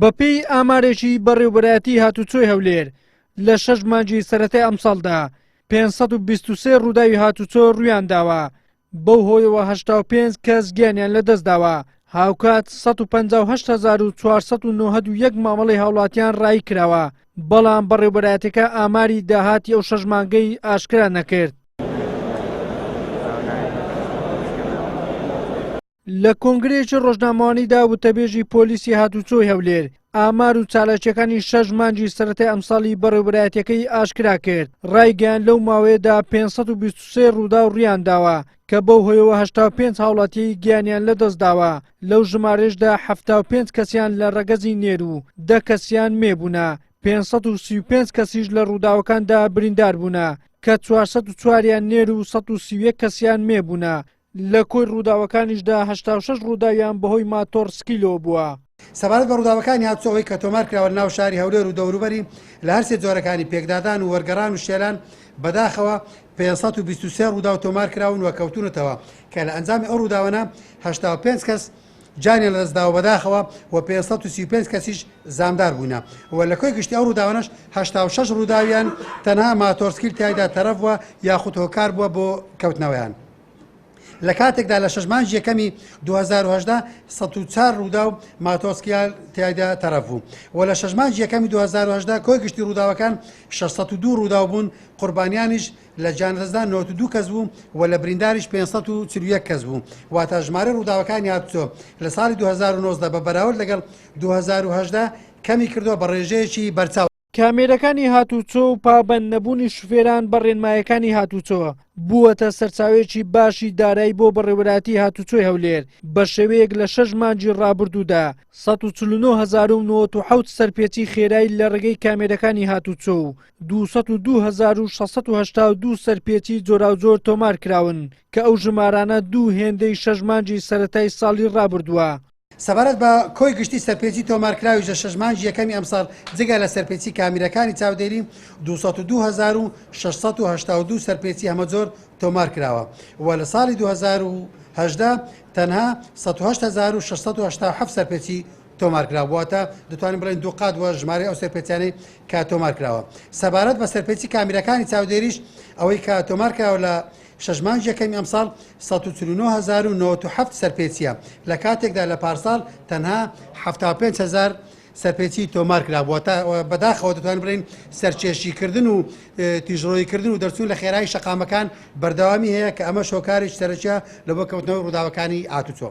بەپێی ئامارێکی بەڕێوەبەرایەتی هاتوچۆی هەولێر لە 6 مانگی سەرەتای ئەم ساڵدا 523 ڕووداوی هاتوچۆ ڕوویان داوە. بەو هۆیەوە 85 کەس گیانیان لەدەست داوە. هاوکات 158491 مامەڵەی هاوڵاتیان ڕای کراوە. بەڵام بەڕێوەبەرایەتەکە ئاماری داهاتی ئەو 6 مانگەی ئاشکرا نەکرد. لە کۆنگرەیەکی ڕۆژنامەوانیدا وتەبێژی پۆلیسی هاتوچۆی هەولێر ئامار و چالاکیەکانی 6 مانگی سەرەتای ئەمساڵی بەڕێوەبەرایەتەکەی ئاشکرا کرد. ڕایگەیان لەو ماوەیەدا 523 ڕوودا ڕوویان داوە کە بەو هۆیەوە 85 هاوڵاتی گیانیان لەدەست داوە. لەو ژمارەشدا 75 کەسیان لە ڕەگەزی نێر و 10 کەسیان مێبوونە. 535 کەسیش لە ڕووداوەکاندا بریندار بوونە کە 404یان نێر و 131 کەسیان مێبوونە. لە کۆی ڕووداوەکانیشدا 86 ڕووداویان بەهۆی ماتۆڕسکیلەوە بووە. سەبارەت بە ڕووداوەکانی هاتوچۆەوەی کە تۆمار کراوە ناو شاری هەولێر و دەوروبەری لە هەر سێ جۆرەکانی پێکدادان و وەرگەڕان و شێلان بەداخەوە 523 ڕوودا و تۆمار کراون وە کەوتونەتەوە کە لە ئەنجامی ئەو ڕووداوانە 85 کەس جانیان لەدەستداوە بەداخەوە و 535 کەسیش زامدار بوونە و لە کۆی گشتی ئەو ڕووداوانەش 86 ڕووداویان تەنها ماتۆڕسکیل تایدا تەرەف بووە یاخود هۆکار بووە بۆ کەوتنەوەیان. لە کاتێکدا لە 6 مانگی یەکەمی 2010 104 ڕوودا و ماتۆسکیال تایدا تەرەف بوو و لە 6 مانگی یەکەمی 2010 کۆی گشتی ڕووداوەکان 602 ڕوودا بوون. قوربانیانیش لە جانرزدا 92 کەس بوو و لە برینداریش 541 کەس بوو. واتە ژمارە ڕووداوەکانی هاتوچۆ لە ساڵی 2019 بە بەراورد لەگەڵ 2010 کەمی کردووە بە ڕێژەیەکی بەرچاو. کامێرەکانی هاتوچۆ و پابەند نەبوونی شوفێران بە ڕێنمایەکانی هاتوچۆ بووەتە سەرچاوێکی باشی دارایی بۆ بەڕێوەبەرایەتی هاتوچۆی هەولێر. بە شێوەیەک لە 6 مانگی ڕابردوودا 149,097 سەرپێچی خێرایی لە ڕێگەی کامێرەکانی هاتوچۆ و 22682 سەرپێچی جۆراوجۆر تۆمار کراون کە ئەو ژمارانە دوو هێندەی 6 مانگی سەرەتای ساڵی ڕابردووە. سەبارەت بە کۆی گشتی سەرپێچی تۆمارکراوی لە 6 مانگی یەکەمی ئەمساڵ جگە لە سەرپێچی کامێرەکانی چاودێری 22682 سەرپێچی هەمەجۆر تۆمار کراوە و لە ساڵی 2018 تەنها 1687 سەرپێچی تۆمارکراوەتە دەتوانین بڵێن دوو قات وە ژمارە ئەو سەرپێچیانەی کە تۆمار کراوە. سەبارەت بە سەرپێچی کامێرەکانی چاودێریش ئەوەی کە تۆمار کراوە لە 6 مانگی یەکەمی ئەمساڵ 149,097 سەرپێچیە لە کاتێکدا لە پارساڵ تەنها 75,000 سەرپێچی تۆمار کرابووە. بەداخەوە دەتوانین بڵین سەرچێشیکردن و تیژڕۆییکردن و دەرچوون لە خێرایی شەقامەکان بەردەوامی هەیە کە ئەمە شۆکارێک سەرچە لە بۆ کەوتنەوەی ڕووداوەکانی هاتوچۆ.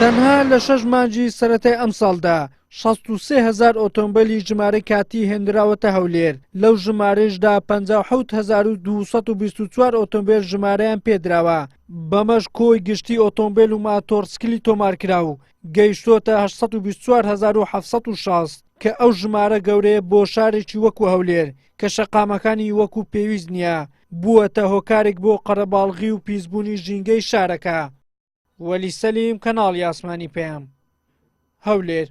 تەنها لە 6 مانگی سەرەتای ئەم ساڵدا 63,000 ئۆتۆمبیلی ژمارە کاتی هێنراوەتە هەولێر. لەو ژمارەشدا 57,224 ئۆتۆمبیل ژمارەیان پێدراوە. بەمەش کۆی گشتی ئۆتۆمبیل و ماتۆڕسکلی تۆمارکرا و گەیشتۆتە 824,760 کە ئەو ژمارە گەورەیە بۆ شارێکی وەکو هەولێر کە شەقامەکانی وەکو پێویست نییە بووەتە هۆکارێک بۆ قەرەباڵغی و پیسبوونی ژینگەی شارەکە. وەلی سەلیم، کەناڵی ئاسمانی پێم، هەولێر.